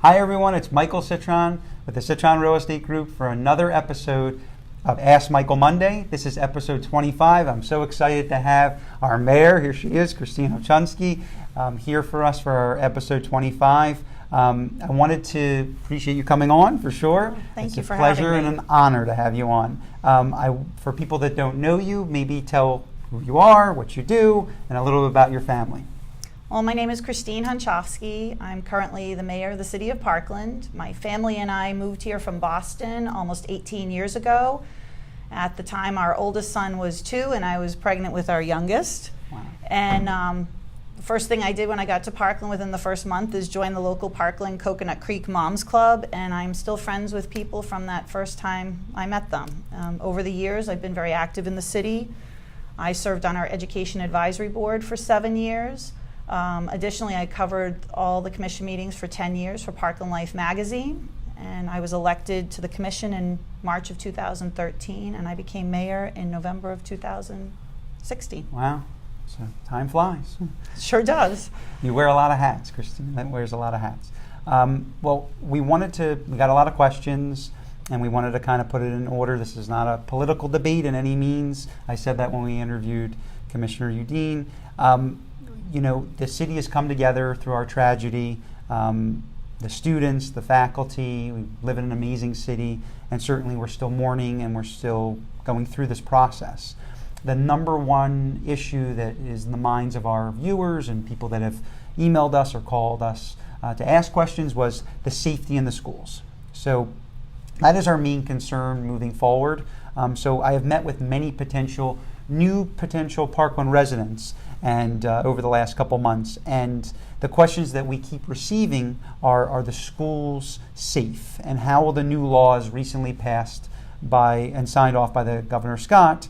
Hi everyone, it's Michael Citron with the Citron Real Estate Group for another episode of Ask Michael Monday. This is episode 25. I'm so excited to have our mayor, here she is, Christine Hunschofsky, here for us for our episode 25. I wanted to appreciate you coming on for sure. Thank you for having me. It's a pleasure and an honor to have you on. For people that don't know you, maybe tell who you are, what you do, and a little bit about your family. Well, my name is Christine Hunschofsky. I'm currently the mayor of the city of Parkland. My family and I moved here from Boston almost 18 years ago. At the time, our oldest son was 2, and I was pregnant with our youngest. Wow. And the first thing I did when I got to Parkland within the first month is join the local Parkland Coconut Creek Moms Club, and I'm still friends with people from that first time I met them. Over the years, I've been very active in the city. I served on our Education Advisory Board for 7 years. Additionally, I covered all the commission meetings for 10 years for Parkland Life magazine, and I was elected to the commission in March of 2013, and I became mayor in November of 2016. Wow, so time flies. Sure does. You wear a lot of hats, Christine. That wears a lot of hats. Well, we got a lot of questions, and we wanted to kind of put it in order. This is not a political debate in any means. I said that when we interviewed Commissioner Udine. You know, the city has come together through our tragedy. The students, the faculty, we live in an amazing city, and certainly we're still mourning and we're still going through this process. The number one issue that is in the minds of our viewers and people that have emailed us or called us to ask questions was the safety in the schools. So that is our main concern moving forward. So I have met with many new potential Parkland residents and over the last couple months, and the questions that we keep receiving are the schools safe, and how will the new laws recently passed and signed off by the Governor Scott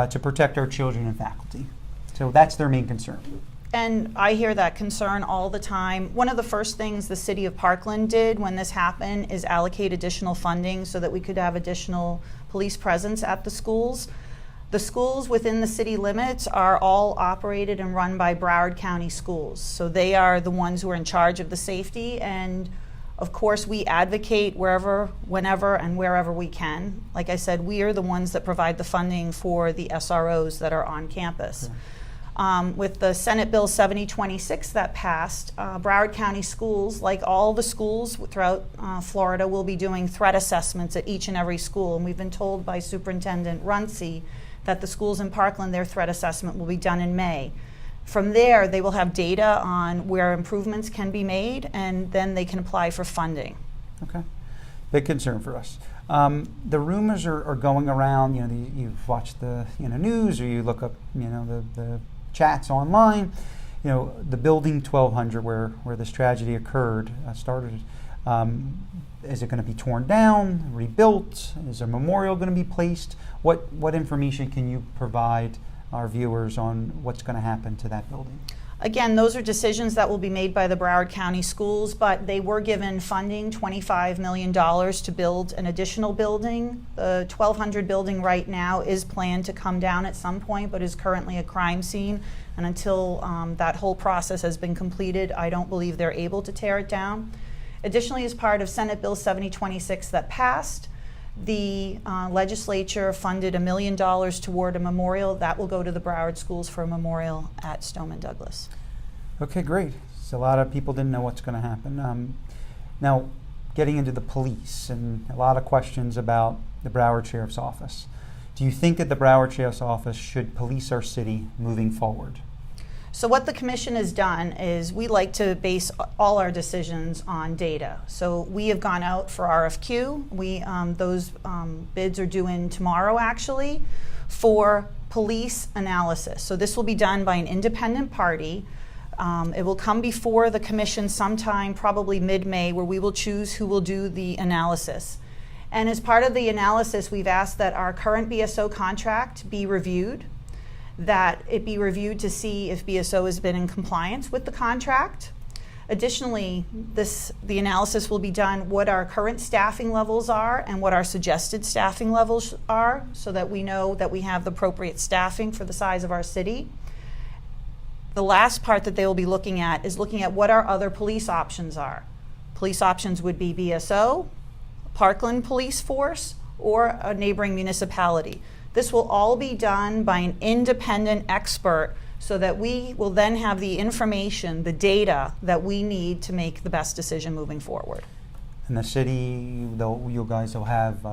to protect our children and faculty. So that's their main concern. And I hear that concern all the time. One of the first things the city of Parkland did when this happened is allocate additional funding so that we could have additional police presence at the schools. The schools within the city limits are all operated and run by Broward County Schools. So they are the ones who are in charge of the safety, and of course we advocate wherever, whenever, and wherever we can. Like I said, we are the ones that provide the funding for the SROs that are on campus. With the Senate Bill 7026 that passed, Broward County Schools, like all the schools throughout Florida, will be doing threat assessments at each and every school. And we've been told by Superintendent Runcie that the schools in Parkland, their threat assessment will be done in May. From there, they will have data on where improvements can be made, and then they can apply for funding. Okay, big concern for us. The rumors are going around. You know, you've watched the news, or you look up the chats online. You know, the building 1200 where this tragedy occurred started. Is it going to be torn down, rebuilt? Is a memorial going to be placed? What information can you provide our viewers on what's going to happen to that building? Again, those are decisions that will be made by the Broward County Schools, but they were given funding, $25 million, to build an additional building. The 1200 building right now is planned to come down at some point, but is currently a crime scene. And until that whole process has been completed, I don't believe they're able to tear it down. Additionally, as part of Senate Bill 7026 that passed, the legislature funded $1 million toward a memorial that will go to the Broward schools for a memorial at Stoneman Douglas. Okay, great. So a lot of people didn't know what's going to happen. Now, getting into the police, and a lot of questions about the Broward Sheriff's Office. Do you think that the Broward Sheriff's Office should police our city moving forward? So what the commission has done is we like to base all our decisions on data. So we have gone out for RFQ. Those bids are due in tomorrow, actually, for police analysis. So this will be done by an independent party. It will come before the commission sometime, probably mid-May, where we will choose who will do the analysis. And as part of the analysis, we've asked that our current BSO contract be reviewed, that it be reviewed to see if BSO has been in compliance with the contract. Additionally, the analysis will be done what our current staffing levels are and what our suggested staffing levels are, so that we know that we have the appropriate staffing for the size of our city. The last part that they will be looking at is looking at what our other police options are. Police options would be BSO, Parkland Police Force, or a neighboring municipality. This will all be done by an independent expert so that we will then have the information, the data that we need to make the best decision moving forward. In the city, you guys will have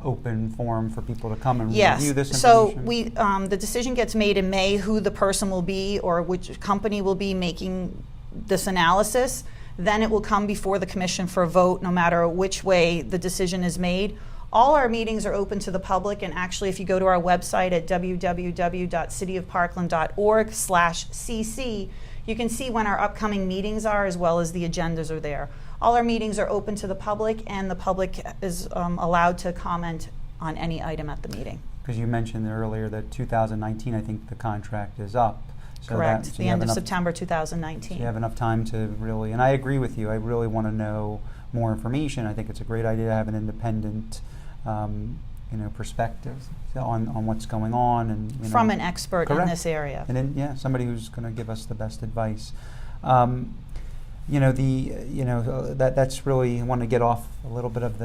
open forum for people to come and review this information? So we, the decision gets made in May who the person will be or which company will be making this analysis. Then it will come before the commission for a vote no matter which way the decision is made. All our meetings are open to the public, and actually if you go to our website at www.cityofparkland.org/cc, you can see when our upcoming meetings are as well as the agendas are there. All our meetings are open to the public, and the public is allowed to comment on any item at the meeting. Because you mentioned earlier that 2019, I think the contract is up. So correct, the end of September 2019. So you have enough time to really, and I agree with you, I really want to know more information. I think it's a great idea to have an independent perspective on what's going on. And from an expert correct. In this area. And then, yeah, somebody who's going to give us the best advice. That's really, I want to get off a little bit of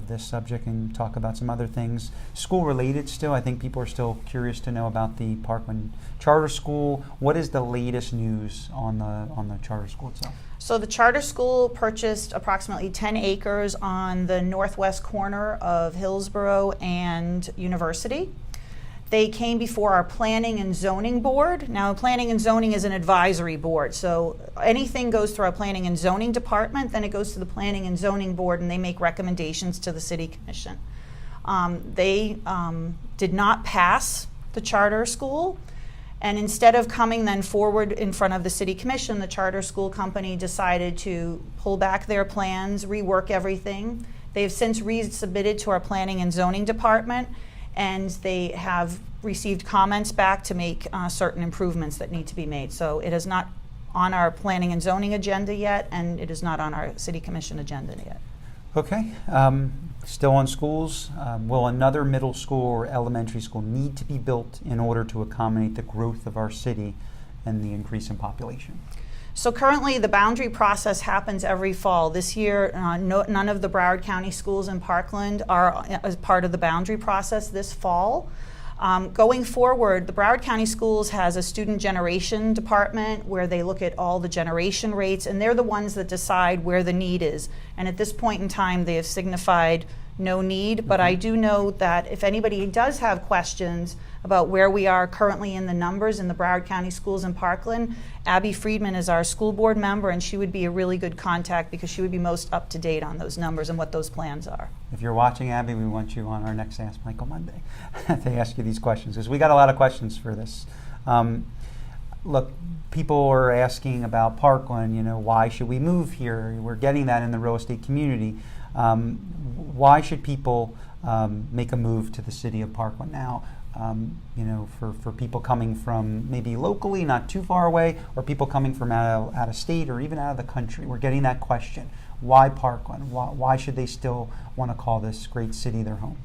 this subject and talk about some other things. School related still, I think people are still curious to know about the Parkland Charter School. What is the latest news on the charter school itself? So the charter school purchased approximately 10 acres on the northwest corner of Hillsborough and University. They came before our planning and zoning board. Now, planning and zoning is an advisory board, so anything goes through our planning and zoning department, then it goes to the planning and zoning board, and they make recommendations to the city commission. They did not pass the charter school, and instead of coming then forward in front of the city commission, the charter school company decided to pull back their plans, rework everything. They have since resubmitted to our planning and zoning department, and they have received comments back to make certain improvements that need to be made. So it is not on our planning and zoning agenda yet, and it is not on our city commission agenda yet. Okay, still on schools. Will another middle school or elementary school need to be built in order to accommodate the growth of our city and the increase in population? So currently the boundary process happens every fall. This year, none of the Broward County schools in Parkland are as part of the boundary process this fall. Going forward, the Broward County Schools has a student generation department where they look at all the generation rates, and they're the ones that decide where the need is. And at this point in time, they have signified no need, but I do know that if anybody does have questions about where we are currently in the numbers in the Broward County Schools in Parkland, Abby Friedman is our school board member, and she would be a really good contact because she would be most up to date on those numbers and what those plans are. If you're watching, Abby, we want you on our next Ask Michael Monday to ask you these questions, because we got a lot of questions for this. Look, people are asking about Parkland, why should we move here? We're getting that in the real estate community. Why should people make a move to the city of Parkland now? For people coming from maybe locally, not too far away, or people coming from out of state or even out of the country. We're getting that question. Why Parkland? Why should they still want to call this great city their home?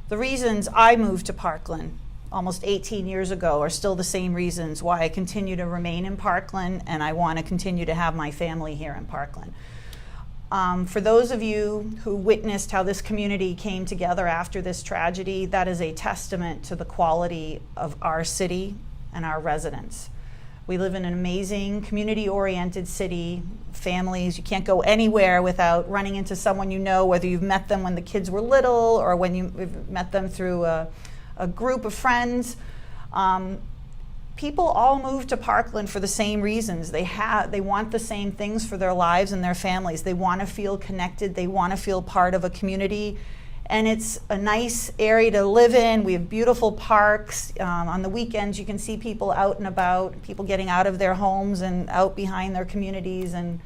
The reasons I moved to Parkland almost 18 years ago are still the same reasons why I continue to remain in Parkland, and I want to continue to have my family here in Parkland. For those of you who witnessed how this community came together after this tragedy, that is a testament to the quality of our city and our residents. We live in an amazing community-oriented city, families. You can't go anywhere without running into someone you know, whether you've met them when the kids were little or when you've met them through a group of friends. People all move to Parkland for the same reasons. They want the same things for their lives and their families. They want to feel connected. They want to feel part of a community. And it's a nice area to live in. We have beautiful parks. On the weekends, you can see people out and about, people getting out of their homes and out behind their communities and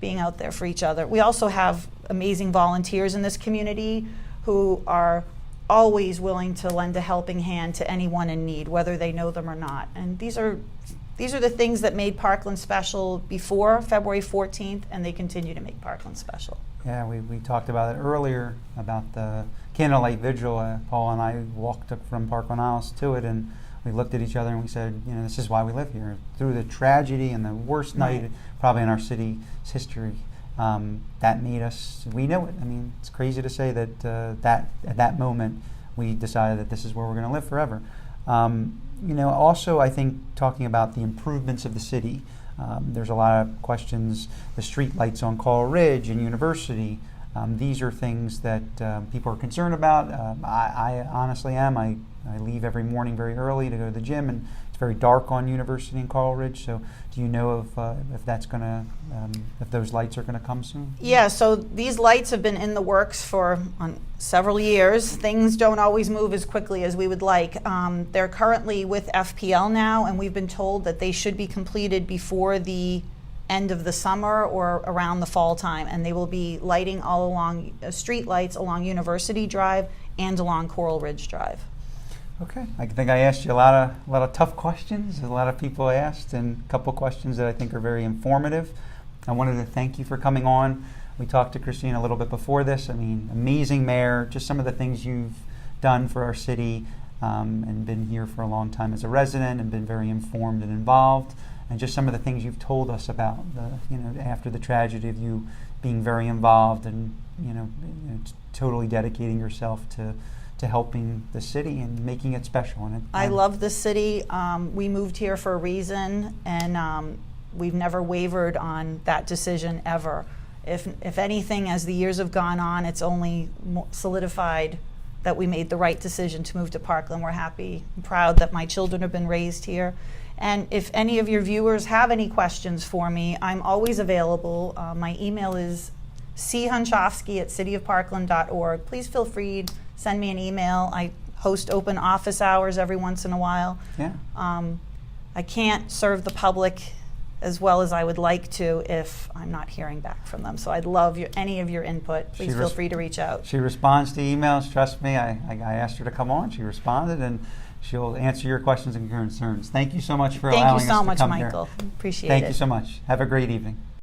being out there for each other. We also have amazing volunteers in this community who are always willing to lend a helping hand to anyone in need, whether they know them or not. And these are the things that made Parkland special before February 14th, and they continue to make Parkland special. Yeah, we talked about it earlier, about the candlelight vigil. Paul and I walked up from Parkland House to it, and we looked at each other and we said, this is why we live here. Through the tragedy and the worst night probably in our city's history, That made us, we know it. I mean, it's crazy to say that that at that moment we decided that this is where we're going to live forever. Also, I think talking about the improvements of the city, there's a lot of questions, the street lights on Coral Ridge and University. These are things that people are concerned about. I honestly am. I leave every morning very early to go to the gym, and it's very dark on University and Coral Ridge. So, do you know if that's gonna, if those lights are gonna come soon? Yeah. So these lights have been in the works for several years. Things don't always move as quickly as we would like. They're currently with FPL now, and we've been told that they should be completed before the end of the summer or around the fall time, and they will be lighting all along street lights along University Drive and along Coral Ridge Drive. Okay, I think I asked you a lot of tough questions. A lot of people asked, and a couple questions that I think are very informative. I wanted to thank you for coming on. We talked to Christine a little bit before this. I mean, amazing mayor. Just some of the things you've done for our city, and been here for a long time as a resident, and been very informed and involved. And just some of the things you've told us about after the tragedy of you being very involved and totally dedicating yourself to helping the city and making it special. And I love the city. We moved here for a reason, and we've never wavered on that decision ever. If anything, as the years have gone on, it's only solidified that we made the right decision to move to Parkland. We're happy and proud that my children have been raised here. And if any of your viewers have any questions for me, I'm always available. My email is chunschofsky@cityofparkland.org. Please feel free to send me an email. I host open office hours every once in a while. Yeah. I can't serve the public as well as I would like to if I'm not hearing back from them. So I'd love any of your input. Please feel free to reach out. She responds to emails. Trust me, I asked her to come on. She responded, and she'll answer your questions and concerns. Thank you so much for allowing us to come here. Thank you so much, Michael. Appreciate it. Thank you so much. Have a great evening.